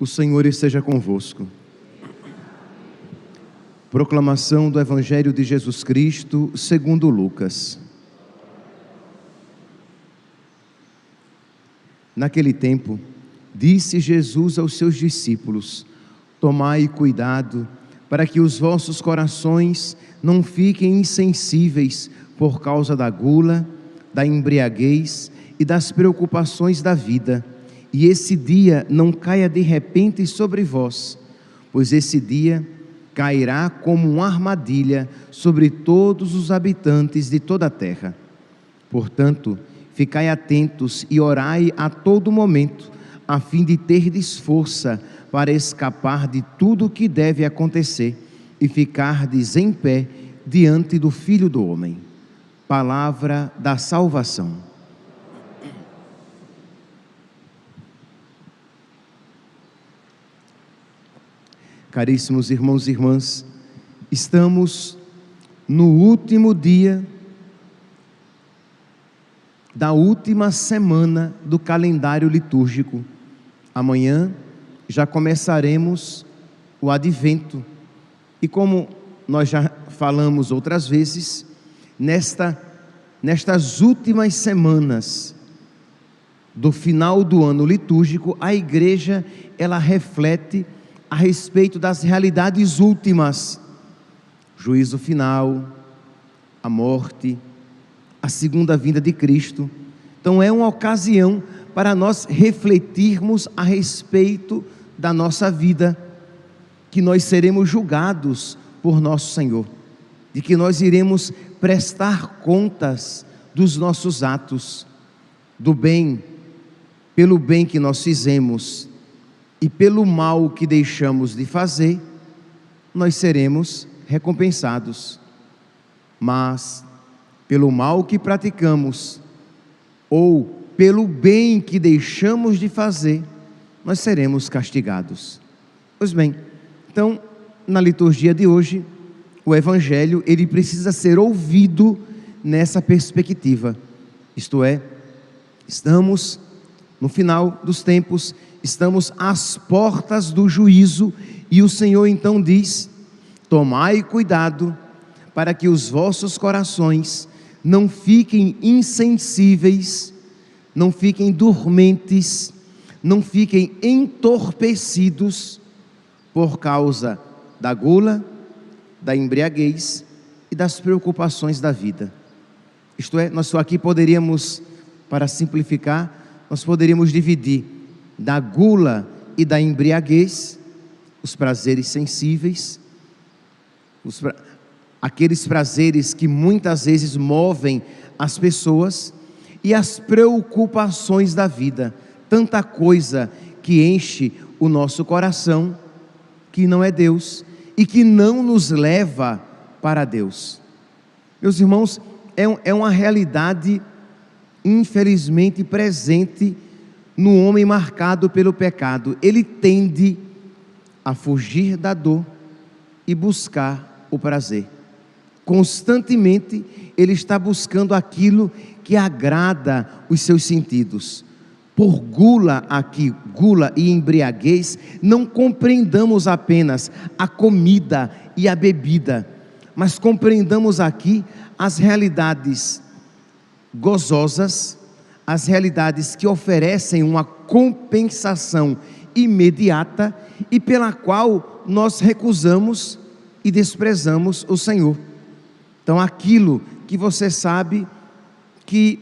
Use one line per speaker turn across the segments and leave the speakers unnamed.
O Senhor esteja convosco. Proclamação do Evangelho de Jesus Cristo segundo Lucas. Naquele tempo, disse Jesus aos seus discípulos: tomai cuidado para que os vossos corações não fiquem insensíveis por causa da gula, da embriaguez e das preocupações da vida, e esse dia não caia de repente sobre vós, pois esse dia cairá como uma armadilha sobre todos os habitantes de toda a terra. Portanto, ficai atentos e orai a todo momento, a fim de terdes força para escapar de tudo o que deve acontecer e ficardes em pé diante do Filho do Homem. Palavra da salvação. Caríssimos irmãos e irmãs, estamos no último dia da última semana do calendário litúrgico. Amanhã já começaremos o Advento. E como nós já falamos outras vezes, nestas últimas semanas do final do ano litúrgico, a Igreja ela reflete a respeito das realidades últimas: juízo final, a morte, a segunda vinda de Cristo. Então é uma ocasião para nós refletirmos a respeito da nossa vida, que nós seremos julgados por nosso Senhor, de que nós iremos prestar contas dos nossos atos, do bem, pelo bem que nós fizemos, e pelo mal que deixamos de fazer, nós seremos recompensados. Mas pelo mal que praticamos, ou pelo bem que deixamos de fazer, nós seremos castigados. Pois bem, então, na liturgia de hoje, o Evangelho, ele precisa ser ouvido nessa perspectiva. Isto é, estamos no final dos tempos, estamos às portas do juízo, e o Senhor então diz: tomai cuidado para que os vossos corações não fiquem insensíveis, não fiquem dormentes, não fiquem entorpecidos por causa da gula, da embriaguez e das preocupações da vida. Isto é, nós só aqui poderíamos, para simplificar, nós poderíamos dividir da gula e da embriaguez, os prazeres sensíveis, aqueles prazeres que muitas vezes movem as pessoas, e as preocupações da vida, tanta coisa que enche o nosso coração, que não é Deus, e que não nos leva para Deus. Meus irmãos, é uma realidade infelizmente presente no homem marcado pelo pecado. Ele tende a fugir da dor e buscar o prazer. Constantemente ele está buscando aquilo que agrada os seus sentidos. Por gula aqui, gula e embriaguez, não compreendamos apenas a comida e a bebida, mas compreendamos aqui as realidades gozosas, as realidades que oferecem uma compensação imediata e pela qual nós recusamos e desprezamos o Senhor. Então, aquilo que você sabe que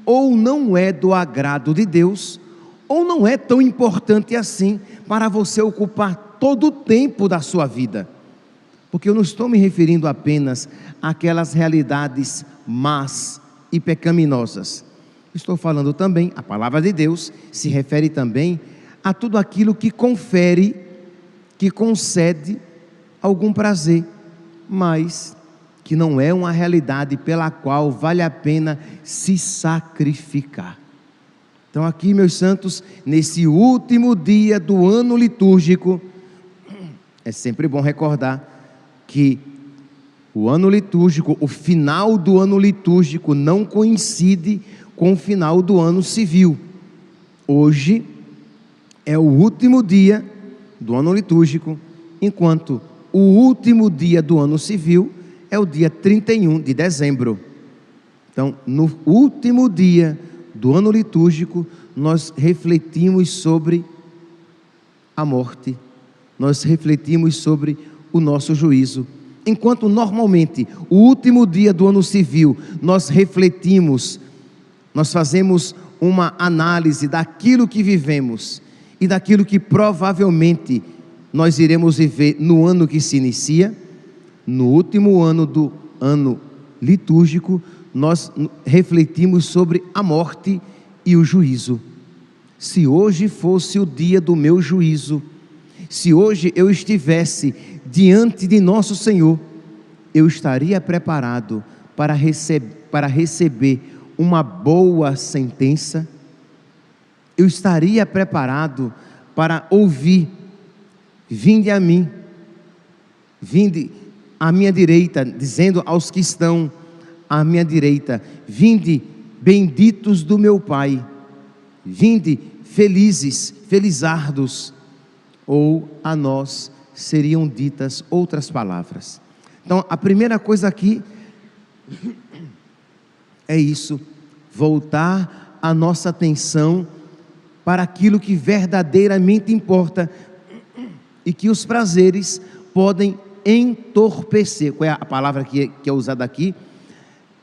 ou não é do agrado de Deus, ou não é tão importante assim para você ocupar todo o tempo da sua vida. Porque eu não estou me referindo apenas àquelas realidades más e pecaminosas. Estou falando também, a palavra de Deus se refere também a tudo aquilo que confere, que concede algum prazer, mas que não é uma realidade pela qual vale a pena se sacrificar. Então aqui, meus santos, nesse último dia do ano litúrgico, é sempre bom recordar que o ano litúrgico, o final do ano litúrgico não coincide com o final do ano civil. Hoje é o último dia do ano litúrgico, enquanto o último dia do ano civil é o dia 31 de dezembro. Então, no último dia do ano litúrgico, nós refletimos sobre a morte, nós refletimos sobre o nosso juízo. Enquanto normalmente, o último dia do ano civil, nós refletimos, nós fazemos uma análise daquilo que vivemos e daquilo que provavelmente nós iremos viver no ano que se inicia. No último ano do ano litúrgico, nós refletimos sobre a morte e o juízo. Se hoje fosse o dia do meu juízo, se hoje eu estivesse diante de nosso Senhor, eu estaria preparado para receber uma boa sentença? Eu estaria preparado para ouvir: vinde a mim, vinde à minha direita, dizendo aos que estão à minha direita: vinde, benditos do meu Pai, vinde, felizes, felizardos. Ou a nós seriam ditas outras palavras. Então, a primeira coisa aqui é isso: voltar a nossa atenção para aquilo que verdadeiramente importa e que os prazeres podem entorpecer. Qual é a palavra que é usada aqui?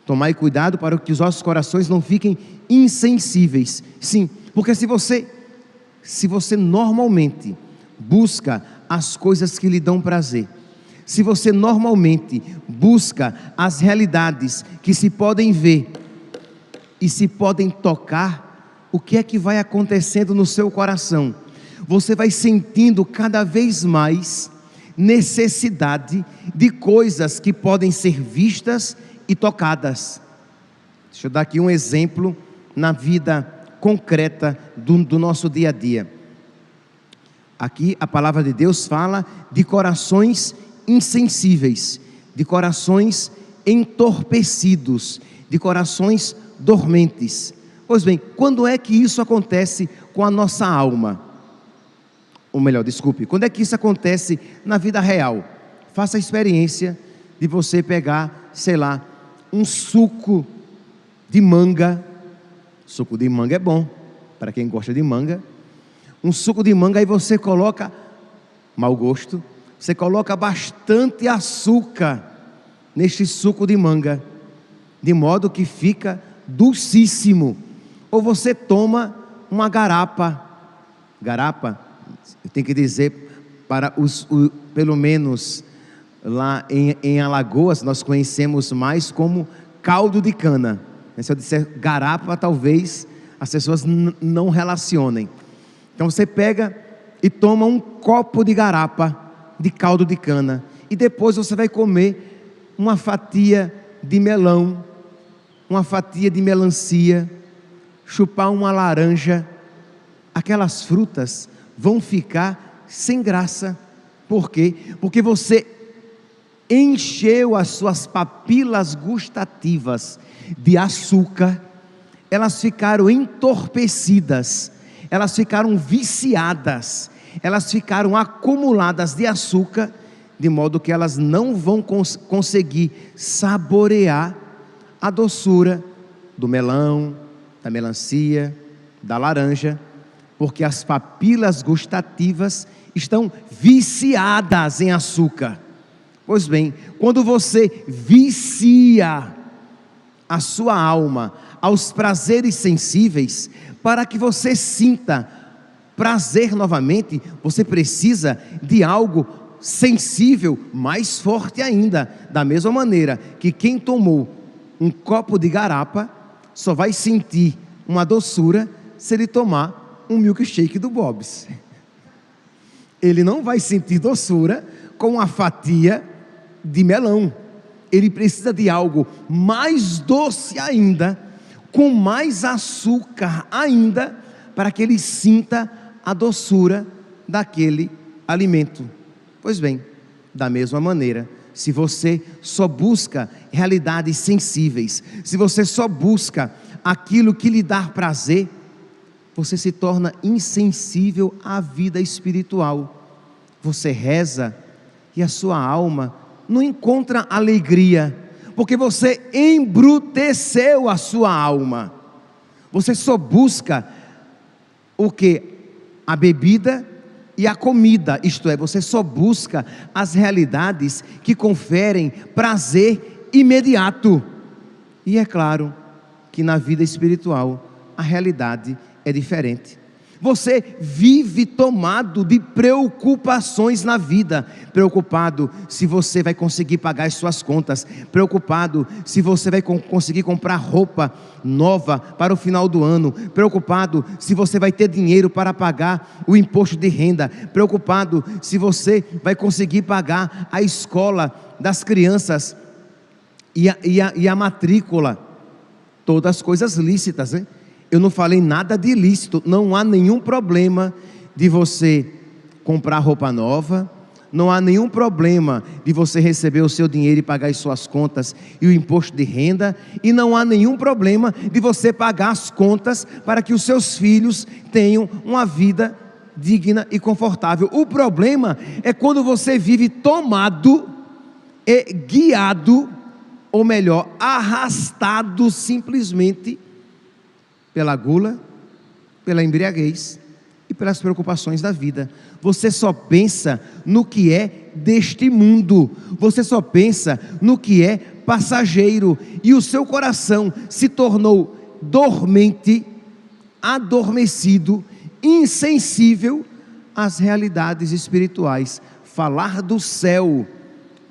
Tomai cuidado para que os vossos corações não fiquem insensíveis. Sim, porque se você normalmente busca as coisas que lhe dão prazer, se você normalmente busca as realidades que se podem ver e se podem tocar, o que é que vai acontecendo no seu coração? Você vai sentindo cada vez mais necessidade de coisas que podem ser vistas e tocadas. Deixa eu dar aqui um exemplo na vida concreta do nosso dia a dia. Aqui a palavra de Deus fala de corações insensíveis, de corações entorpecidos, de corações dormentes. Pois bem, quando é que isso acontece com a nossa alma? Ou melhor, desculpe, quando é que isso acontece na vida real? Faça a experiência de você pegar, sei lá, um suco de manga. Suco de manga é bom, para quem gosta de manga. Um suco de manga, aí você coloca, mau gosto, você coloca bastante açúcar neste suco de manga, de modo que fica dulcíssimo. Ou você toma uma garapa, eu tenho que dizer para pelo menos lá em Alagoas, nós conhecemos mais como caldo de cana. Se eu disser garapa, talvez as pessoas não relacionem. Então você pega e toma um copo de garapa, de caldo de cana, e depois você vai comer uma fatia de melão, uma fatia de melancia, chupar uma laranja. Aquelas frutas vão ficar sem graça. Por quê? Porque você encheu as suas papilas gustativas de açúcar, elas ficaram entorpecidas, elas ficaram viciadas, elas ficaram acumuladas de açúcar, de modo que elas não vão conseguir saborear a doçura do melão, da melancia, da laranja, porque as papilas gustativas estão viciadas em açúcar. Pois bem, quando você vicia a sua alma aos prazeres sensíveis, para que você sinta prazer novamente, você precisa de algo sensível, mais forte ainda. Da mesma maneira que quem tomou um copo de garapa só vai sentir uma doçura se ele tomar um milkshake do Bob's. Ele não vai sentir doçura com uma fatia de melão. Ele precisa de algo mais doce ainda, com mais açúcar ainda, para que ele sinta a doçura daquele alimento. Pois bem, da mesma maneira, se você só busca realidades sensíveis, se você só busca aquilo que lhe dá prazer, você se torna insensível à vida espiritual. você reza e a sua alma não encontra alegria, porque você embruteceu a sua alma. Você só busca o que? A bebida e a comida, isto é, você só busca as realidades que conferem prazer imediato. E é claro que na vida espiritual a realidade é diferente. Você vive tomado de preocupações na vida, preocupado se você vai conseguir pagar as suas contas, preocupado se você vai conseguir comprar roupa nova para o final do ano, preocupado se você vai ter dinheiro para pagar o imposto de renda, preocupado se você vai conseguir pagar a escola das crianças e a matrícula, todas coisas lícitas, hein? Eu não falei nada de ilícito. Não há nenhum problema de você comprar roupa nova, não há nenhum problema de você receber o seu dinheiro e pagar as suas contas e o imposto de renda, e não há nenhum problema de você pagar as contas para que os seus filhos tenham uma vida digna e confortável. O problema é quando você vive tomado e guiado, ou melhor, arrastado simplesmente pela gula, pela embriaguez e pelas preocupações da vida. Você só pensa no que é deste mundo, você só pensa no que é passageiro, e o seu coração se tornou dormente, adormecido, insensível às realidades espirituais. Falar do céu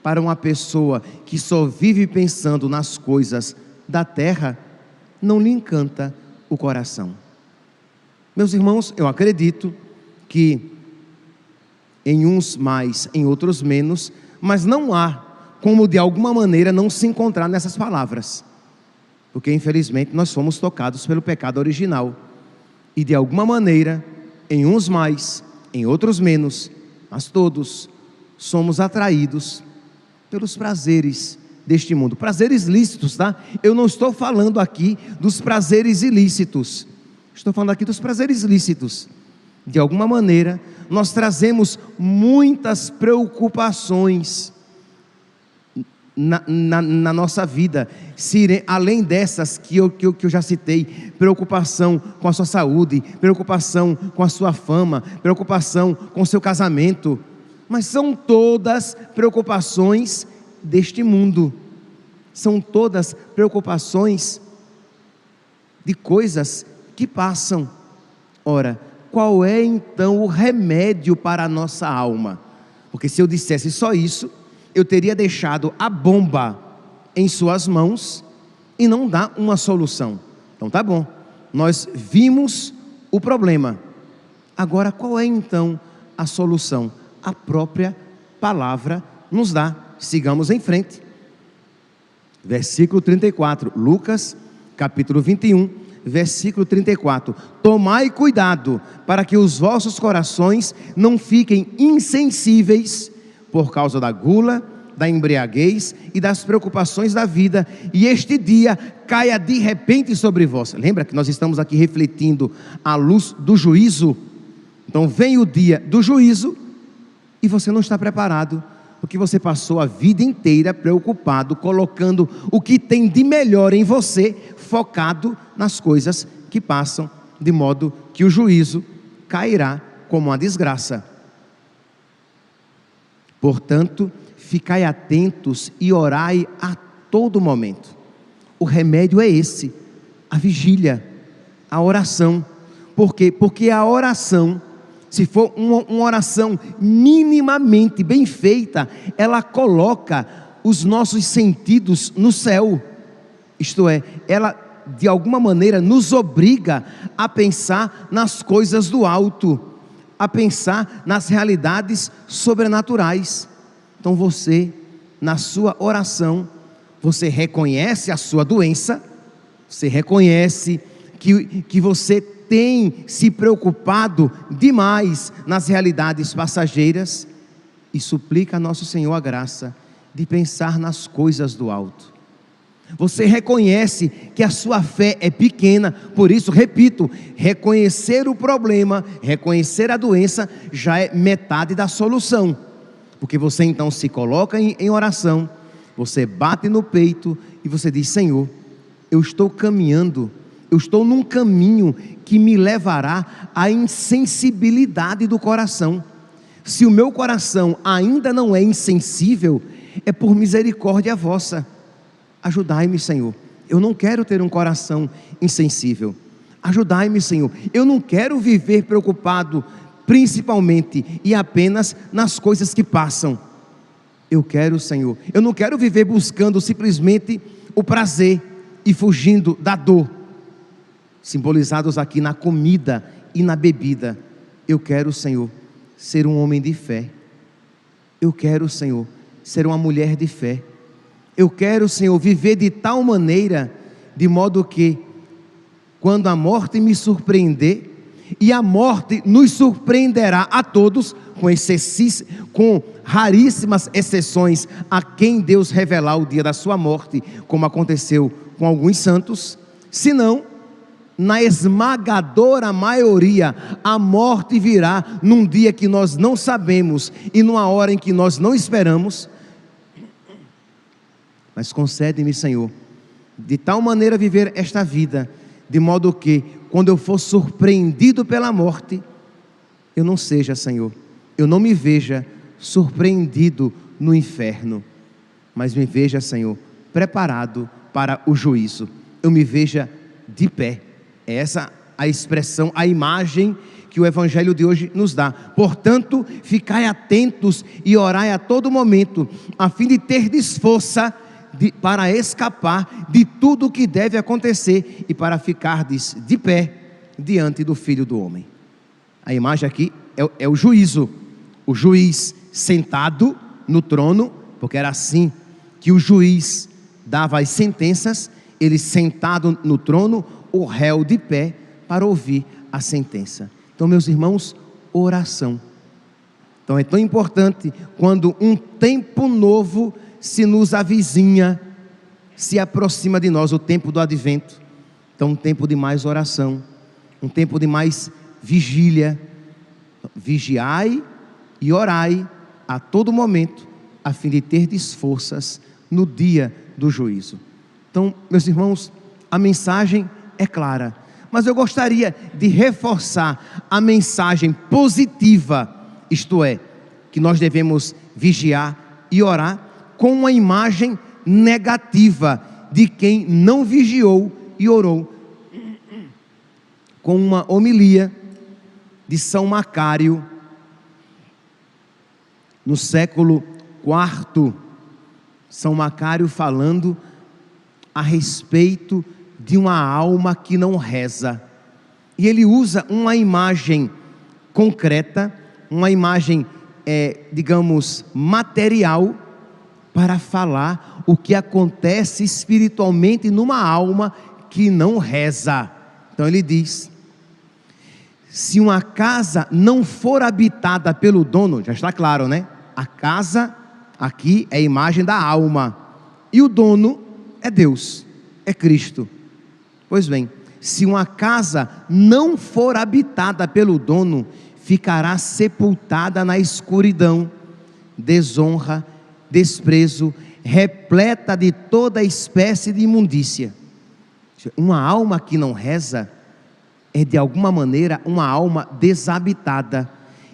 para uma pessoa que só vive pensando nas coisas da terra não lhe encanta o coração. Meus irmãos, eu acredito que em uns mais, em outros menos, mas não há como de alguma maneira não se encontrar nessas palavras, porque infelizmente nós somos tocados pelo pecado original, e de alguma maneira, em uns mais, em outros menos, mas todos somos atraídos pelos prazeres deste mundo, prazeres lícitos, tá? Eu não estou falando aqui dos prazeres ilícitos, estou falando aqui dos prazeres lícitos. De alguma maneira, nós trazemos muitas preocupações na nossa vida, além dessas que eu já citei: preocupação com a sua saúde, preocupação com a sua fama, preocupação com o seu casamento, mas são todas preocupações deste mundo, são todas preocupações de coisas que passam. Ora, qual é então o remédio para a nossa alma? Porque se eu dissesse só isso, eu teria deixado a bomba em suas mãos e não dá uma solução. Então tá bom, nós vimos o problema, agora qual é então a solução? A própria palavra nos dá. Sigamos em frente. Versículo 34, Lucas capítulo 21, versículo 34: tomai cuidado para que os vossos corações não fiquem insensíveis por causa da gula, da embriaguez e das preocupações da vida, e este dia caia de repente sobre vós. Lembra que nós estamos aqui refletindo a luz do juízo? Então vem o dia do juízo e você não está preparado, porque você passou a vida inteira preocupado, colocando o que tem de melhor em você, focado nas coisas que passam, de modo que o juízo cairá como uma desgraça. Portanto, ficai atentos e orai a todo momento. O remédio é esse, a vigília, a oração. Por quê? Porque a oração, se for uma oração minimamente bem feita, ela coloca os nossos sentidos no céu. Isto é, ela de alguma maneira nos obriga a pensar nas coisas do alto, a pensar nas realidades sobrenaturais. Então você, na sua oração, você reconhece a sua doença, você reconhece que você tem se preocupado demais nas realidades passageiras, e suplica a nosso Senhor a graça de pensar nas coisas do alto. Você reconhece que a sua fé é pequena. Por isso, repito, reconhecer o problema, reconhecer a doença, já é metade da solução. Porque você então se coloca em oração, você bate no peito e você diz: Senhor, eu estou caminhando, eu estou num caminho que me levará à insensibilidade do coração. Se o meu coração ainda não é insensível, é por misericórdia vossa. Ajudai-me, Senhor. Eu não quero ter um coração insensível. Ajudai-me, Senhor. Eu não quero viver preocupado principalmente e apenas nas coisas que passam. Eu quero, Senhor. Eu não quero viver buscando simplesmente o prazer e fugindo da dor, simbolizados aqui na comida e na bebida. Eu quero, Senhor, ser um homem de fé. Eu quero, Senhor, ser uma mulher de fé. Eu quero, Senhor, viver de tal maneira, de modo que, quando a morte me surpreender, e a morte nos surpreenderá a todos, com raríssimas exceções a quem Deus revelar o dia da sua morte, como aconteceu com alguns santos, senão, na esmagadora maioria, a morte virá num dia que nós não sabemos e numa hora em que nós não esperamos. Mas concede-me, Senhor, de tal maneira viver esta vida, de modo que, quando eu for surpreendido pela morte, eu não seja, Senhor, eu não me veja surpreendido no inferno, mas me veja, Senhor, preparado para o juízo. Eu me veja de pé. É essa a expressão, a imagem que o Evangelho de hoje nos dá. Portanto, ficai atentos e orai a todo momento, a fim de terdes força para escapar de tudo o que deve acontecer e para ficardes de pé diante do Filho do Homem. A imagem aqui é o juízo, o juiz sentado no trono, porque era assim que o juiz dava as sentenças, ele sentado no trono, o réu de pé para ouvir a sentença. Então, meus irmãos, oração. Então é tão importante quando um tempo novo se nos avizinha, se aproxima de nós, o tempo do advento. Então, um tempo de mais oração, um tempo de mais vigília. Vigiai e orai a todo momento, a fim de terdes forças no dia do juízo. Então, meus irmãos, a mensagem é clara, mas eu gostaria de reforçar a mensagem positiva, isto é, que nós devemos vigiar e orar, com uma imagem negativa de quem não vigiou e orou, com uma homilia de São Macário, no século IV, São Macário falando a respeito de uma alma que não reza, e ele usa uma imagem concreta, uma imagem, digamos, material, para falar o que acontece espiritualmente numa alma que não reza. Então ele diz: se uma casa não for habitada pelo dono, já está claro, né? A casa aqui é a imagem da alma, e o dono é Deus, é Cristo. Pois bem, se uma casa não for habitada pelo dono, ficará sepultada na escuridão, desonra, desprezo, repleta de toda espécie de imundícia. Uma alma que não reza é, de alguma maneira, uma alma desabitada,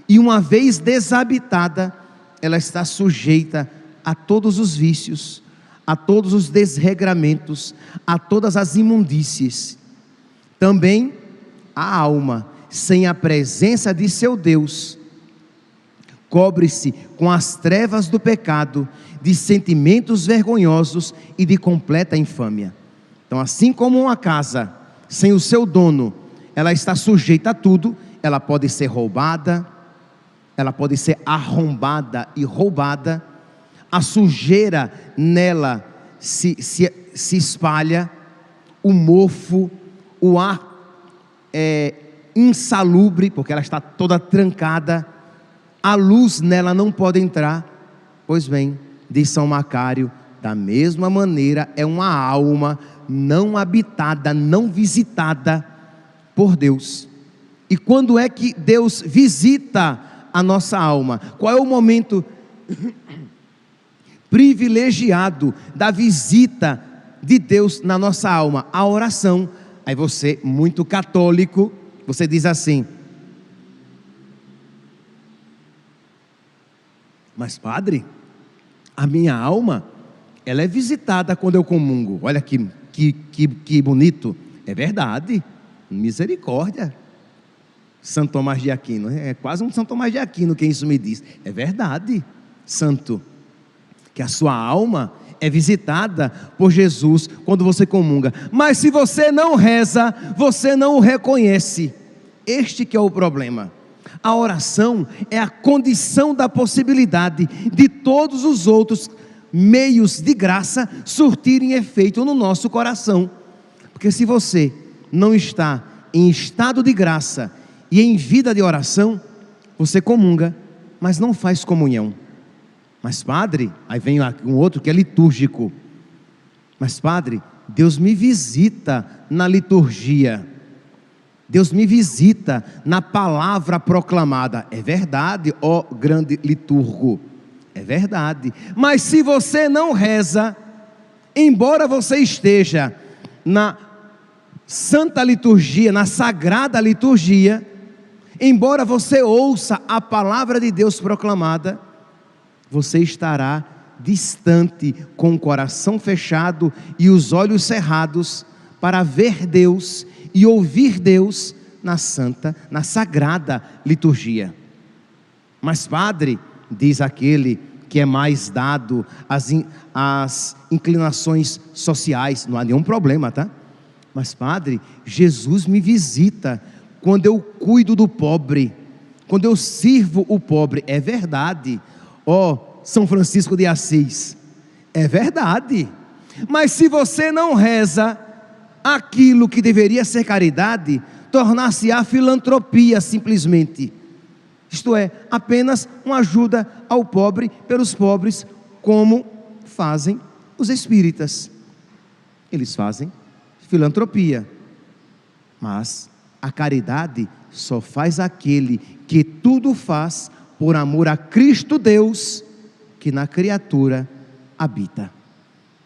e uma vez desabitada, ela está sujeita a todos os vícios, a todos os desregramentos, a todas as imundícies. Também a alma, sem a presença de seu Deus, cobre-se com as trevas do pecado, de sentimentos vergonhosos e de completa infâmia. Então, assim como uma casa sem o seu dono, ela está sujeita a tudo, ela pode ser roubada, ela pode ser arrombada e roubada, a sujeira nela se espalha, o mofo, o ar é insalubre, porque ela está toda trancada, a luz nela não pode entrar. Pois bem, diz São Macário, Da mesma maneira, é uma alma não habitada, não visitada por Deus. E quando é que Deus visita a nossa alma? Qual é o momento privilegiado da visita de Deus na nossa alma? A oração. Aí você, muito católico, você diz assim: mas padre, a minha alma, ela é visitada quando eu comungo. Olha que bonito. É verdade, misericórdia. Santo Tomás de Aquino, é quase um Santo Tomás de Aquino quem isso me diz. É verdade, santo, que a sua alma é visitada por Jesus quando você comunga. Mas se você não reza, você não o reconhece. Este que é o problema. A oração é a condição da possibilidade de todos os outros meios de graça surtirem efeito no nosso coração. Porque se você não está em estado de graça e em vida de oração, você comunga, mas não faz comunhão. Mas padre, aí vem um outro que é litúrgico. Mas padre, Deus me visita na liturgia. Deus me visita na palavra proclamada. É verdade, ó grande liturgo. É verdade. Mas se você não reza, embora você esteja na santa liturgia, na sagrada liturgia, embora você ouça a palavra de Deus proclamada, você estará distante, com o coração fechado e os olhos cerrados, para ver Deus e ouvir Deus na santa, na sagrada liturgia. Mas padre, diz aquele que é mais dado às inclinações sociais, não há nenhum problema, tá? Mas padre, Jesus me visita quando eu cuido do pobre, quando eu sirvo o pobre. É verdade, ó São Francisco de Assis, é verdade. Mas se você não reza, aquilo que deveria ser caridade tornar-se-á filantropia simplesmente. Isto é, apenas uma ajuda ao pobre pelos pobres, como fazem os espíritas. Eles fazem filantropia. Mas a caridade só faz aquele que tudo faz por amor a Cristo Deus, que na criatura habita.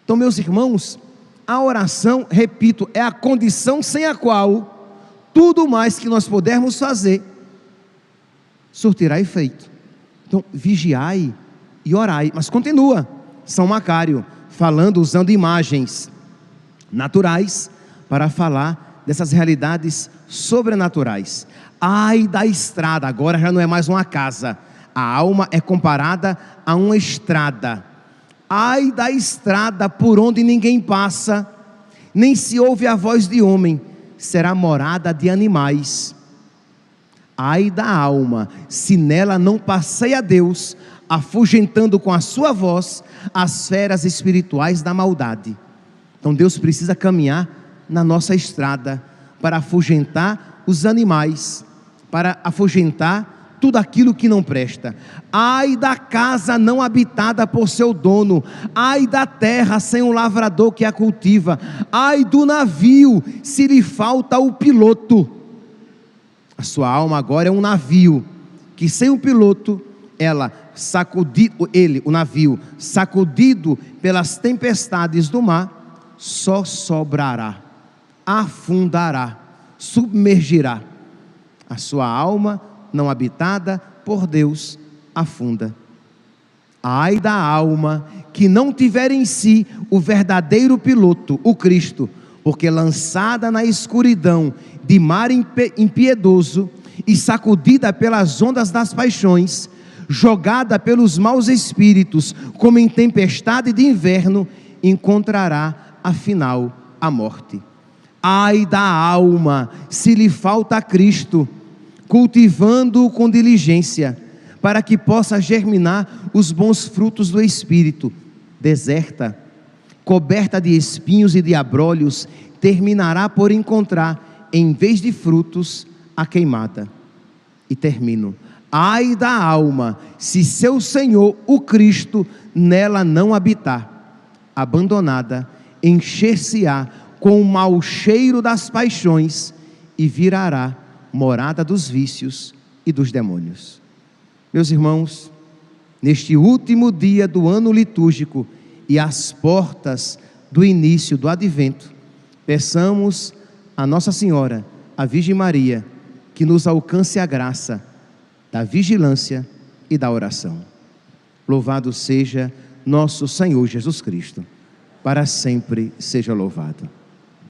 Então, meus irmãos, a oração, repito, é a condição sem a qual tudo mais que nós pudermos fazer surtirá efeito. Então, vigiai e orai. Mas continua São Macário falando, usando imagens naturais para falar dessas realidades sobrenaturais. Ai da estrada, agora já não é mais uma casa, a alma é comparada a uma estrada. Ai da estrada por onde ninguém passa, nem se ouve a voz de homem, será morada de animais. Ai da alma, se nela não passeia Deus, afugentando com a sua voz as feras espirituais da maldade. Então Deus precisa caminhar na nossa estrada para afugentar os animais, para afugentar tudo aquilo que não presta. Ai da casa não habitada por seu dono, ai da terra sem um lavrador que a cultiva, ai do navio se lhe falta o piloto. A sua alma agora é um navio que sem o piloto, o navio sacudido pelas tempestades do mar, só sobrará, afundará, submergirá. A sua alma não habitada por Deus afunda. Ai da alma que não tiver em si o verdadeiro piloto, o Cristo, porque lançada na escuridão de mar impiedoso e sacudida pelas ondas das paixões, jogada pelos maus espíritos como em tempestade de inverno, encontrará afinal a morte. Ai da alma se lhe falta Cristo, cultivando-o com diligência, para que possa germinar os bons frutos do Espírito. Deserta, coberta de espinhos e de abrolhos, terminará por encontrar, em vez de frutos, a queimada. E termino. Ai da alma, se seu Senhor, o Cristo, nela não habitar. abandonada, encher-se-á com o mau cheiro das paixões e virará morada dos vícios e dos demônios. Meus irmãos, neste último dia do ano litúrgico e às portas do início do advento, peçamos a Nossa Senhora, a Virgem Maria, que nos alcance a graça da vigilância e da oração. Louvado seja nosso Senhor Jesus Cristo, para sempre seja louvado.